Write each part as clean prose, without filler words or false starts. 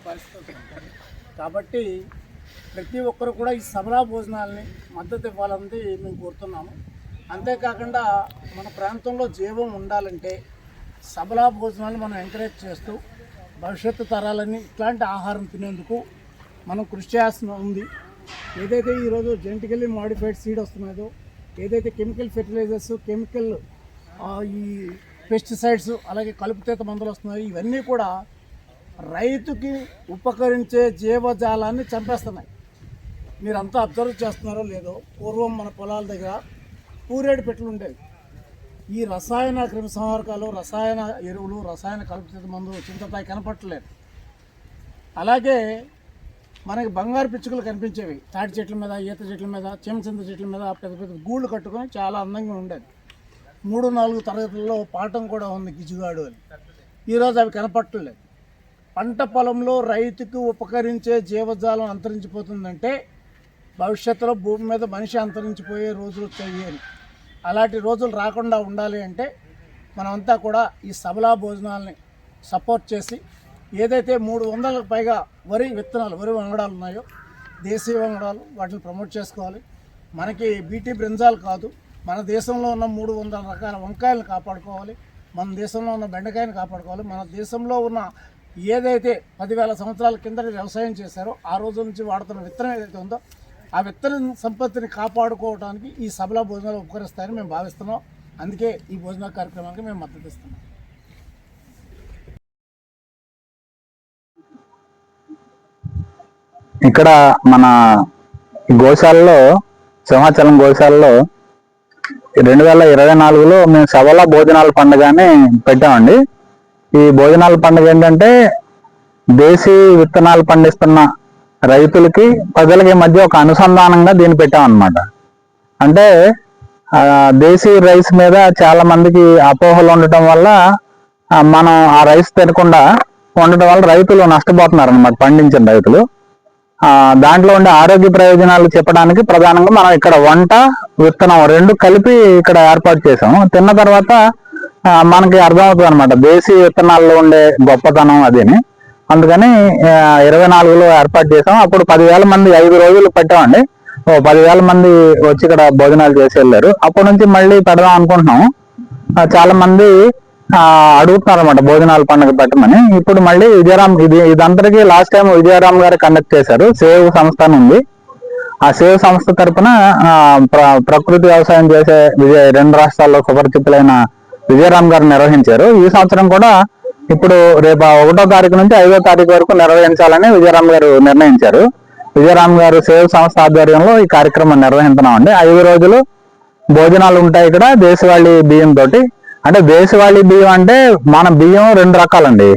పరిస్థితి ఉంటుంది. కాబట్టి ప్రతి ఒక్కరు కూడా ఈ సబలా భోజనాలని మద్దతు ఇవ్వాలని మేము కోరుతున్నాము. అంతేకాకుండా మన ప్రాంతంలో జీవం ఉండాలంటే సబలా భోజనాలు మనం ఎంకరేజ్ చేస్తూ భవిష్యత్తు తరాలని ఇట్లాంటి ఆహారం తినేందుకు మనం కృషి చేయాల్సి ఉంది. ఏదైతే ఈరోజు జెనెటికల్లీ మాడిఫైడ్ సీడ్ వస్తున్నదో, ఏదైతే కెమికల్ ఫెర్టిలైజర్స్, కెమికల్ ఈ పెస్టిసైడ్స్, అలాగే కలుపుతీత మందులు వస్తున్నాయి, ఇవన్నీ కూడా రైతుకి ఉపకరించే జీవజాలాన్ని చంపేస్తున్నాయి. మీరంతా అబ్జర్వ్ చేస్తున్నారో లేదో, పూర్వం మన పొలాల దగ్గర పూరేడు పెట్లు ఉండేవి. ఈ రసాయన క్రిమిసంహారకాలు, రసాయన ఎరువులు, రసాయన కలుపుతీత మందులు చింతపై కనపట్టలేదు. అలాగే మనకి బంగారు పిచ్చుకలు కనిపించేవి తాటి చెట్ల మీద, ఈత చెట్ల మీద, చెంచింత చెట్ల మీద పెద్ద పెద్ద గూళ్ళు కట్టుకొని చాలా అందంగా ఉండేది. 3-4 తరగతుల్లో పాఠం కూడా ఉంది గిజుగాడు అని. ఈరోజు అవి కనపట్టలేదు. పంట పొలంలో రైతుకు ఉపకరించే జీవజాలం అంతరించిపోతుందంటే భవిష్యత్తులో భూమి మీద మనిషి అంతరించిపోయే రోజులు వచ్చాయి అని. అలాంటి రోజులు రాకుండా ఉండాలి అంటే మనమంతా కూడా ఈ సబలా భోజనాలని సపోర్ట్ చేసి, ఏదైతే 300లకు పైగా వరి విత్తనాలు, వరి వంగడాలు ఉన్నాయో, దేశీయ వంగడాలు, వాటిని ప్రమోట్ చేసుకోవాలి. మనకి బీటీ బ్రింజాల్ కాదు, మన దేశంలో ఉన్న 300 రకాల వంకాయలను కాపాడుకోవాలి, మన దేశంలో ఉన్న బెండకాయని కాపాడుకోవాలి. మన దేశంలో ఉన్న ఏదైతే 10,000 సంవత్సరాల కింద వ్యవసాయం చేశారో ఆ రోజు నుంచి వాడుతున్న విత్తనం ఏదైతే ఉందో ఆ విత్తన సంపత్తిని కాపాడుకోవడానికి ఈ సబలా భోజనాలు ఉపకరిస్తాయని మేము భావిస్తున్నాం. అందుకే ఈ భోజన కార్యక్రమానికి మేము మద్దతు ఇస్తున్నాం. ఇక్కడ మన గోశాలలో, సింహాచలం గోశాలలో 2024లో మేము సబలా భోజనాల పండుగని పెట్టామండి. ఈ భోజనాల పండుగ ఏంటంటే దేశీ విత్తనాలు పండిస్తున్న రైతులకి, ప్రజలకి మధ్య ఒక అనుసంధానంగా దీన్ని పెట్టామన్నమాట. అంటే దేశీ రైస్ మీద చాలా మందికి అపోహలు ఉండటం వల్ల మనం ఆ రైస్ తినకుండా ఉండటం వల్ల రైతులు నష్టపోతున్నారు అన్నమాట, పండించిన రైతులు. దాంట్లో ఉండే ఆరోగ్య ప్రయోజనాలు చెప్పడానికి ప్రధానంగా మనం ఇక్కడ వంట, విత్తనం 2 కలిపి ఇక్కడ ఏర్పాటు చేసాము. తిన్న తర్వాత మనకి అర్థమవుతుంది అనమాట దేశీ విత్తనాల్లో ఉండే గొప్పతనం అదిని. అందుకని 24లో ఏర్పాటు చేసాం. అప్పుడు 10,000 మంది 5 రోజులు పెట్టామండి. 10,000 మంది వచ్చి ఇక్కడ భోజనాలు చేసి వెళ్ళారు. అప్పటి నుంచి మళ్ళీ పెడదాం అనుకుంటున్నాం. చాలా మంది అడుగుతున్నారు అనమాట భోజనాల పండుగ పెట్టమని. ఇప్పుడు మళ్ళీ విజయరామ్, ఇదంతటికీ లాస్ట్ టైం విజయరామ్ గారు కండక్ట్ చేశారు. సేవ్ సంస్థ ఉంది. ఆ సేవ్ సంస్థ తరఫున ప్రకృతి వ్యవసాయం చేసే 2 రాష్ట్రాల్లో సుపరిచితులైన విజయరామ్ గారు నిర్వహించారు. ఈ సంవత్సరం కూడా ఇప్పుడు రేపు 1వ తారీఖు నుంచి 5వ తారీఖు వరకు నిర్వహించాలని విజయరామ్ గారు నిర్ణయించారు. విజయరామ్ గారు సేవ్ సంస్థ ఆధ్వర్యంలో ఈ కార్యక్రమం నిర్వహిస్తున్నామండి. 5 రోజులు భోజనాలు ఉంటాయి ఇక్కడ దేశవాళీ బియ్యం తోటి. అంటే దేశవాళీ బియ్యం అంటే మన బియ్యం 2 రకాలండి.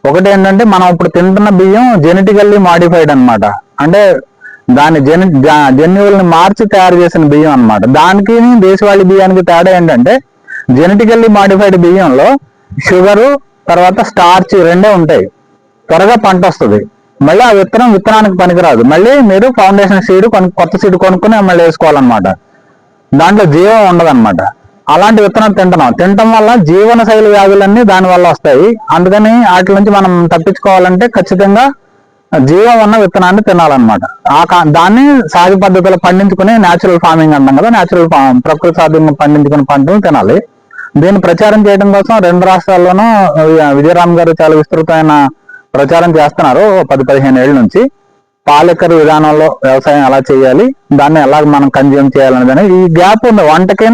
ఒకటి ఏంటంటే మనం ఇప్పుడు తింటున్న బియ్యం జెనెటికల్లీ మాడిఫైడ్ అన్నమాట. అంటే దాని జన్యువుల్ని మార్చి తయారు చేసిన బియ్యం అన్నమాట. దానికి దేశవాళీ బియ్యానికి తేడా ఏంటంటే జెనెటికల్లీ మాడిఫైడ్ బియ్యంలో షుగరు, తర్వాత స్టార్చ్ 2 ఉంటాయి. త్వరగా పంట వస్తుంది. మళ్ళీ ఆ విత్తనానికి పనికిరాదు. మళ్ళీ మీరు ఫౌండేషన్ సీడ్ కొత్త సీడ్ కొనుక్కుని మళ్ళీ వేసుకోవాలన్నమాట. దాంట్లో జీవం ఉండదన్నమాట. అలాంటి విత్తనం తినటం వల్ల జీవన శైలి వ్యాధులన్నీ దాని వల్ల వస్తాయి. అందుకని వాటి నుంచి మనం తప్పించుకోవాలంటే ఖచ్చితంగా జీవం ఉన్న విత్తనాన్ని తినాలన్నమాట. దాన్ని సహజ పద్ధతిలో పండించుకుని న్యాచురల్ ఫార్మింగ్ అంటాం కదా, న్యాచురల్ ప్రకృతి సాధ్యంగా పండించుకునే పంటలు తినాలి. దీన్ని ప్రచారం చేయడం కోసం 2 రాష్ట్రాల్లోనూ విజయరామ్ గారు చాలా విస్తృతమైన ప్రచారం చేస్తున్నారు 10-15 ఏళ్ళ నుంచి. పాలెకర్ విధానంలో వ్యవసాయం ఎలా చేయాలి, దాన్ని ఎలా మనం కన్జ్యూమ్ చేయాలనేదని, ఈ గ్యాప్ ఉంది వంటకి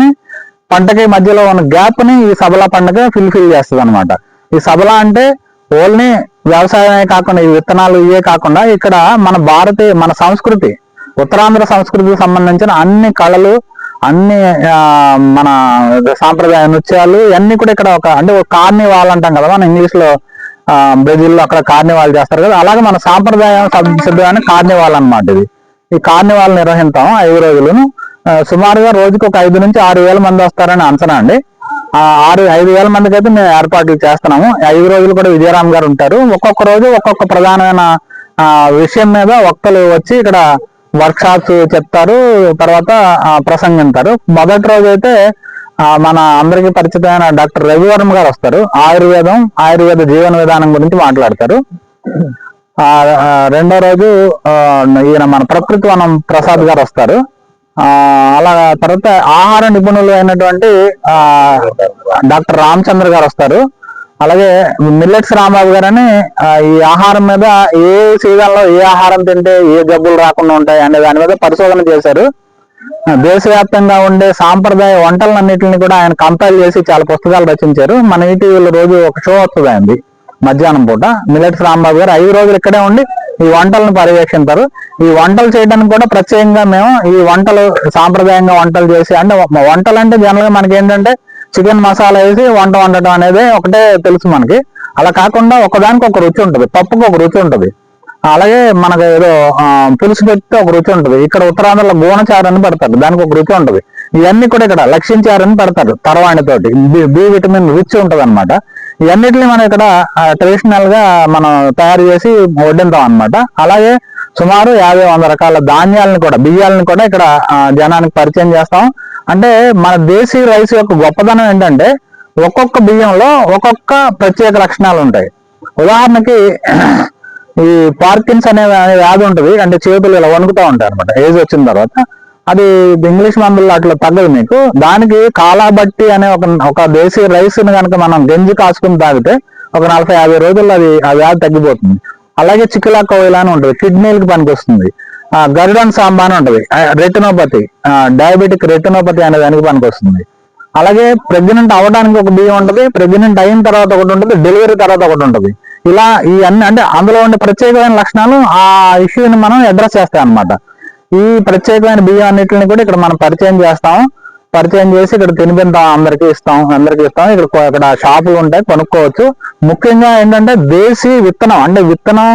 పంటకి మధ్యలో ఉన్న గ్యాప్ ని ఈ సబలా పండుగ ఫిల్ చేస్తుంది అనమాట. ఈ సబలా అంటే ఓన్లీ వ్యవసాయమే కాకుండా, ఈ విత్తనాలు ఇవే కాకుండా ఇక్కడ మన సంస్కృతి, ఉత్తరాంధ్ర సంస్కృతికి సంబంధించిన అన్ని కళలు, అన్ని మన సాంప్రదాయ నృత్యాలు ఇవన్నీ కూడా ఇక్కడ ఒక కార్నివాల్ అంటాం కదా మన ఇంగ్లీష్ లో, బ్రెజిల్లో అక్కడ కార్నివాల్ చేస్తారు కదా, అలాగే మన సాంప్రదాయం సిద్ధమైన కార్నివాల్ అన్నమాట. ఈ కార్నివాల్ నిర్వహిస్తాం 5 రోజులను. సుమారుగా రోజుకి ఒక 5 నుంచి 6 వేల మంది వస్తారని అంచనా అండి. 5 వేల మందికి అయితే మేము ఏర్పాట్లు చేస్తున్నాము. 5 రోజులు కూడా విజయరామ్ గారు ఉంటారు. ఒక్కొక్క రోజు ఒక్కొక్క ప్రధానమైన విషయం మీద వక్తలు వచ్చి ఇక్కడ వర్క్ షాప్స్ చెప్తారు, తర్వాత ప్రసంగిస్తారు. మొదటి రోజు అయితే మన అందరికీ పరిచితమైన డాక్టర్ రవివర్మ గారు వస్తారు. ఆయుర్వేద జీవన విధానం గురించి మాట్లాడతారు. రెండో రోజు ఈయన మన ప్రకృతి వనం ప్రసాద్ గారు వస్తారు. అలా తర్వాత ఆహార నిపుణులు అయినటువంటి డాక్టర్ రామచంద్ర గారు వస్తారు. అలాగే మిల్లెట్స్ రాంబాబు గారు అని ఈ ఆహారం మీద ఏ సీజన్ లో ఏ ఆహారం తింటే ఏ జబ్బులు రాకుండా ఉంటాయి అనే దాని మీద పరిశోధన చేశారు. దేశవ్యాప్తంగా ఉండే సాంప్రదాయ వంటలన్నింటిని కూడా ఆయన కంపైల్ చేసి చాలా పుస్తకాలు రచించారు. మన ఈటీవీలో రోజు ఒక షో వస్తుంది ఆయనది మధ్యాహ్నం పూట. మిల్లెట్స్ రాంబాబు గారు 5 రోజులు ఇక్కడే ఉండి ఈ వంటలను పర్యవేక్షించారు. ఈ వంటలు చేయడానికి కూడా ప్రత్యేకంగా మేము ఈ వంటలు సాంప్రదాయంగా వంటలు చేసి, అంటే వంటలు అంటే జనరల్ గా మనకి ఏంటంటే చికెన్ మసాలా వేసి వంట వండటం అనేది ఒకటే తెలుసు మనకి. అలా కాకుండా ఒకదానికి ఒక రుచి ఉంటుంది, పప్పుకు ఒక రుచి ఉంటుంది, అలాగే మనకు ఏదో పులుసు పెడితే ఒక రుచి ఉంటుంది. ఇక్కడ ఉత్తరాంధ్రలో గోనచారు అని పెడతారు, దానికి ఒక రుచి ఉంటుంది. ఇవన్నీ కూడా ఇక్కడ లక్షించారని పెడతారు తరవాణితోటి. బి విటమిన్ రిచ్ ఉంటుంది అనమాట. ఇవన్నిటిని మనం ఇక్కడ ట్రెడిషనల్ గా మనం తయారు చేసి వడ్డింటాం అనమాట. అలాగే సుమారు 50-100 రకాల ధాన్యాలను కూడా, బియ్యాలను కూడా ఇక్కడ జనానికి పరిచయం చేస్తాం. అంటే మన దేశీ రైస్ యొక్క గొప్పదనం ఏంటంటే ఒక్కొక్క బియ్యంలో ఒక్కొక్క ప్రత్యేక లక్షణాలు ఉంటాయి. ఉదాహరణకి ఈ పార్కిన్స్ అనే వ్యాధి ఉంటుంది, అంటే చేతులు ఇలా వణుకుతూ ఉంటాయి అనమాట ఏజ్ వచ్చిన తర్వాత. అది ఇంగ్లీష్ మందుల్లో అట్లా తగ్గదు మీకు. దానికి కాలాబట్టి అనే ఒక దేశీ రైస్ ని కనుక మనం గంజి కాసుకుని తాగితే ఒక 40-50 రోజుల్లో అది ఆ వ్యాధి తగ్గిపోతుంది. అలాగే చిక్కులా కోయిల అని ఉంటుంది, కిడ్నీలకు పనికొస్తుంది. గరుడన్ సాంబా అని ఉంటుంది, రెటినోపతి, డయాబెటిక్ రెటినోపతి అనే దానికి పనికొస్తుంది. అలాగే ప్రెగ్నెంట్ అవ్వడానికి ఒక బియ్యం ఉంటుంది, ప్రెగ్నెంట్ అయిన తర్వాత ఒకటి ఉంటుంది, డెలివరీ తర్వాత ఒకటి ఉంటుంది. ఇలా ఈ అన్ని అంటే అందులో ఉండే ప్రత్యేకమైన లక్షణాలు ఆ ఇష్యూని మనం అడ్రస్ చేస్తాం అనమాట. ఈ ప్రత్యేకమైన బియ్యం అన్నిటిని కూడా ఇక్కడ మనం పరిచయం చేస్తాం. పరిచయం చేసి ఇక్కడ తినిపిస్తాం, అందరికీ ఇస్తాం. ఇక్కడ షాపులు ఉంటాయి, కొనుక్కోవచ్చు. ముఖ్యంగా ఏంటంటే దేశీ విత్తనం, అంటే విత్తనం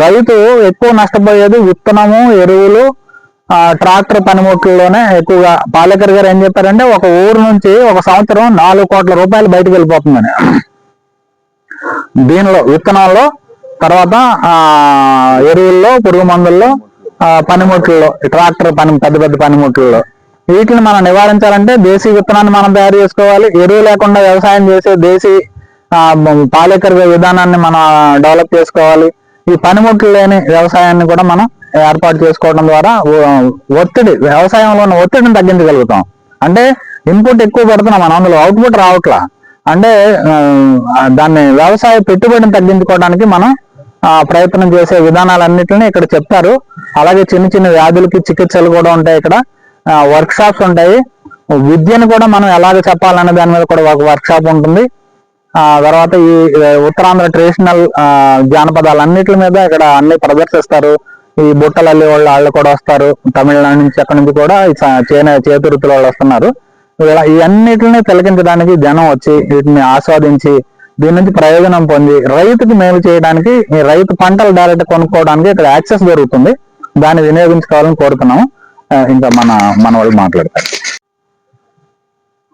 రైతు ఎక్కువ నష్టపోయేది విత్తనము, ఎరువులు, ట్రాక్టర్ పనిముట్లలోనే ఎక్కువగా. పాలేకర్ గారు ఏం చెప్పారంటే ఒక ఊరు నుంచి ఒక సంవత్సరం 4 కోట్ల రూపాయలు బయటకు వెళ్ళిపోతుందని. దీనిలో విత్తనాల్లో, తర్వాత ఎరువుల్లో, పురుగు మందుల్లో, పనిముట్లలో, ట్రాక్టర్ పెద్ద పెద్ద పనిముట్లలో. వీటిని మనం నివారించాలంటే దేశీ విత్తనాన్ని మనం తయారు చేసుకోవాలి. ఎరువు లేకుండా వ్యవసాయం చేసే దేశీ పాలేకర్ విధానాన్ని మనం డెవలప్ చేసుకోవాలి. ఈ పనిముట్లు లేని వ్యవసాయాన్ని కూడా మనం ఏర్పాటు చేసుకోవడం ద్వారా వ్యవసాయంలో ఉన్న ఒత్తిడిని తగ్గించగలుగుతాం. అంటే ఇన్పుట్ ఎక్కువ పెడుతున్నాం మనం, అందులో అవుట్పుట్ రావట్లా. అంటే దాన్ని వ్యవసాయ పెట్టుబడిని తగ్గించుకోవడానికి మనం ప్రయత్నం చేసే విధానాలన్నింటినీ ఇక్కడ చెప్తారు. అలాగే చిన్న చిన్న వ్యాధులకి చికిత్సలు కూడా ఉంటాయి. ఇక్కడ వర్క్ షాప్స్ ఉంటాయి. విద్యను కూడా మనం ఎలాగ చెప్పాలనే దాని మీద కూడా ఒక వర్క్ షాప్ ఉంటుంది. తర్వాత ఈ ఉత్తరాంధ్ర ట్రెడిషనల్ జానపదాలన్నిటి మీద ఇక్కడ అన్ని ప్రదర్శిస్తారు. ఈ బుట్టలల్లి వాళ్ళు కూడా వస్తారు, తమిళనాడు నుంచి అక్కడి నుంచి కూడా చేతి వృత్తుల వాళ్ళు వస్తున్నారు. ఈ అన్నిటిని తిలకించడానికి జనం వచ్చి వీటిని ఆస్వాదించి దీని నుంచి ప్రయోజనం పొంది రైతుకి మేలు చేయడానికి, ఈ రైతు పంటలు డైరెక్ట్ కొనుక్కోవడానికి ఇక్కడ యాక్సెస్ జరుగుతుంది. దాన్ని వినియోగించుకోవాలని కోరుతున్నాము. ఇంకా మన వాళ్ళు మాట్లాడతారు.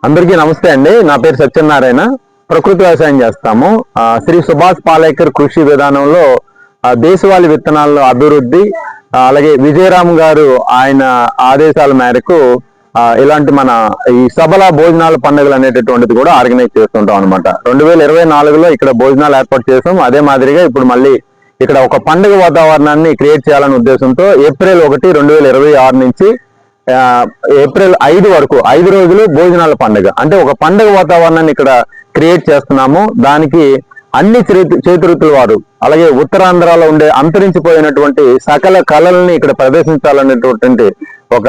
అందరికీ నమస్తే అండి. నా పేరు సత్యనారాయణ. ప్రకృతి వ్యవసాయం చేస్తాము. శ్రీ సుభాష్ పాలేకర్ కృషి విధానంలో దేశవాళీ విత్తనాల అభివృద్ధి, అలాగే విజయరామ్ గారు ఆయన ఆదేశాల మేరకు ఇలాంటి మన ఈ సభల భోజనాల పండుగలు అనేటటువంటిది కూడా ఆర్గనైజ్ చేస్తుంటాం అనమాట. 2024లో ఇక్కడ భోజనాలు ఏర్పాటు చేసాం. అదే మాదిరిగా ఇప్పుడు మళ్ళీ ఇక్కడ ఒక పండుగ వాతావరణాన్ని క్రియేట్ చేయాలనే ఉద్దేశంతో ఏప్రిల్ 1, 2026 నుంచి ఏప్రిల్ 5 వరకు 5 రోజులు భోజనాల పండుగ, అంటే ఒక పండుగ వాతావరణాన్ని ఇక్కడ క్రియేట్ చేస్తున్నాము. దానికి అన్ని చేతివృత్తుల వారు, అలాగే ఉత్తరాంధ్రలో ఉండే అంతరించిపోయినటువంటి సకల కళల్ని ఇక్కడ ప్రదర్శించాలనేటువంటి ఒక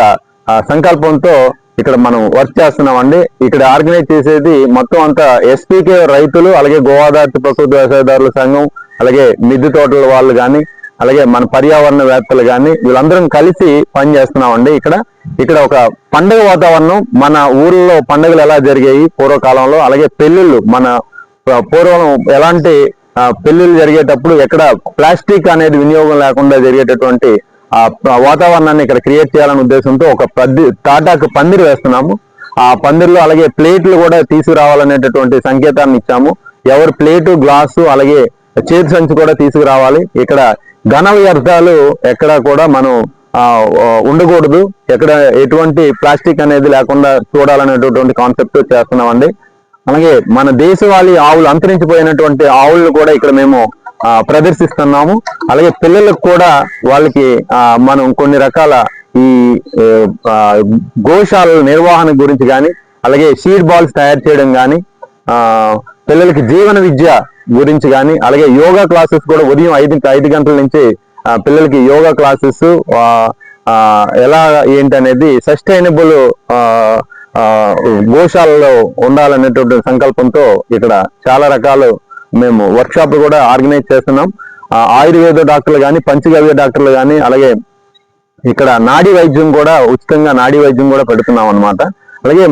సంకల్పంతో ఇక్కడ మనం వర్క్ చేస్తున్నామండి. ఇక్కడ ఆర్గనైజ్ చేసేది మొత్తం అంతా ఎస్పీకే రైతులు, అలాగే గోదావరి ప్రకృతి వ్యవసాయదారుల సంఘం, అలాగే మిద్దె తోటల వాళ్ళు కానీ, అలాగే మన పర్యావరణవేత్తలు కానీ, వీళ్ళందరం కలిసి పని చేస్తున్నామండి. ఇక్కడ ఒక పండుగ వాతావరణం, మన ఊర్లో పండుగలు ఎలా జరిగాయి పూర్వకాలంలో, అలాగే పెళ్లిళ్ళు మన పూర్వం ఎలాంటి పెళ్లిళ్ళు జరిగేటప్పుడు ఎక్కడ ప్లాస్టిక్ అనేది వినియోగం లేకుండా జరిగేటటువంటి వాతావరణాన్ని ఇక్కడ క్రియేట్ చేయాలనే ఉద్దేశంతో ఒక తాటాకు పందిరి వేస్తున్నాము. ఆ పందిరిలో అలాగే ప్లేట్లు కూడా తీసుకురావాలనేటటువంటి సంకేతాన్ని ఇచ్చాము. ఎవరు ప్లేటు, గ్లాసు, అలాగే చేతి సంచి కూడా తీసుకురావాలి. ఇక్కడ ఘన వ్యర్థాలు ఎక్కడ కూడా మనం ఉండకూడదు, ఎక్కడ ఎటువంటి ప్లాస్టిక్ అనేది లేకుండా చూడాలనేటటువంటి కాన్సెప్ట్ చేస్తున్నామండి. అలాగే మన దేశవాళీ ఆవులు, అంతరించిపోయినటువంటి ఆవులను కూడా ఇక్కడ మేము ప్రదర్శిస్తున్నాము. అలాగే పిల్లలకు కూడా వాళ్ళకి మనం కొన్ని రకాల ఈ గోశాల నిర్వహణ గురించి కానీ, అలాగే సీడ్ బాల్స్ తయారు చేయడం కానీ, పిల్లలకి జీవన విద్య గురించి కానీ, అలాగే యోగా క్లాసెస్ కూడా ఉదయం 5 గంటల నుంచి పిల్లలకి యోగా క్లాసెస్ ఎలా ఏంటనేది సస్టైనబుల్ గోశాలలో ఉండాలనేటువంటి సంకల్పంతో ఇక్కడ చాలా రకాలు మేము వర్క్షాప్లు కూడా ఆర్గనైజ్ చేస్తున్నాం. ఆయుర్వేద డాక్టర్లు కానీ, పంచగవ్య డాక్టర్లు కానీ, అలాగే ఇక్కడ నాడీ వైద్యం కూడా ఉచితంగా నాడీ వైద్యం కూడా పెడుతున్నాం అన్నమాట. అలాగే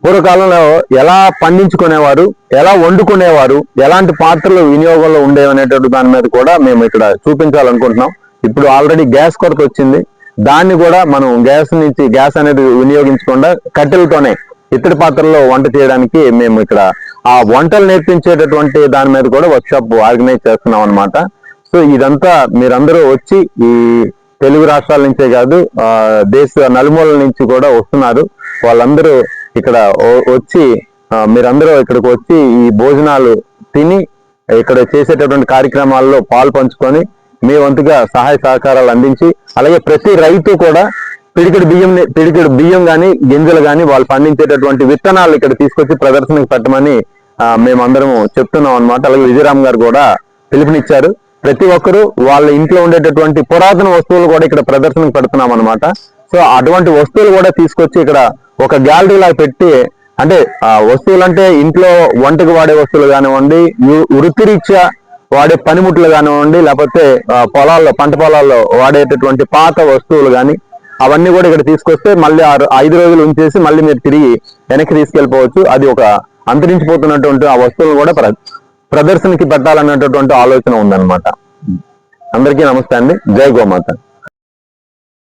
పూర్వకాలంలో ఎలా పండించుకునేవారు, ఎలా వండుకునేవారు, ఎలాంటి పాత్రలు వినియోగంలో ఉండేవి అనేటువంటి దాని మీద కూడా మేము ఇక్కడ చూపించాలనుకుంటున్నాం. ఇప్పుడు ఆల్రెడీ గ్యాస్ కొరత వచ్చింది, దాన్ని కూడా మనం గ్యాస్ అనేది వినియోగించకుండా కట్టెలతోనే ఇత్తడి పాత్రల్లో వంట చేయడానికి మేము ఇక్కడ ఆ వంటలు నేర్పించేటటువంటి దాని మీద కూడా వర్క్షాప్ ఆర్గనైజ్ చేస్తున్నాం అన్నమాట. సో ఇదంతా మీరందరూ వచ్చి ఈ తెలుగు రాష్ట్రాల నుంచే కాదు, దేశ నలుమూలల నుంచి కూడా వస్తున్నారు. వాళ్ళందరూ ఇక్కడ వచ్చి మీరందరూ ఇక్కడికి వచ్చి ఈ భోజనాలు తిని ఇక్కడ చేసేటటువంటి కార్యక్రమాల్లో పాలు పంచుకొని మీ వంతుగా సహాయ సహకారాలు అందించి, అలాగే ప్రతి రైతు కూడా పిడికిడి బియ్యం కానీ, గింజలు కానీ, వాళ్ళు పండించేటటువంటి విత్తనాలు ఇక్కడ తీసుకొచ్చి ప్రదర్శనకు పెట్టమని మేమందరం చెప్తున్నాం అన్నమాట. అలాగే విజయరామ్ గారు కూడా పిలుపునిచ్చారు. ప్రతి ఒక్కరూ వాళ్ళ ఇంట్లో ఉండేటటువంటి పురాతన వస్తువులు కూడా ఇక్కడ ప్రదర్శనకు పెడుతున్నాం అన్నమాట. సో అటువంటి వస్తువులు కూడా తీసుకొచ్చి ఇక్కడ ఒక గ్యాలరీ లాగా పెట్టి, అంటే వస్తువులు అంటే ఇంట్లో వంటకు వాడే వస్తువులు కానివ్వండి, వృత్తిరీత్యా వాడే పనిముట్లు కానివ్వండి, లేకపోతే పంట పొలాల్లో వాడేటటువంటి పాత వస్తువులు కానీ, అవన్నీ కూడా ఇక్కడ తీసుకొస్తే మళ్ళీ 5 రోజులు ఉంచేసి మళ్ళీ మీరు తిరిగి వెనక్కి తీసుకెళ్ళిపోవచ్చు. అది ఒక అంతరించిపోతున్నటువంటి ఆ వస్తువులను కూడా ప్రదర్శనకి పెట్టాలన్నటువంటి ఆలోచన ఉందన్నమాట. అందరికీ నమస్తే అండి. జై గోమాత.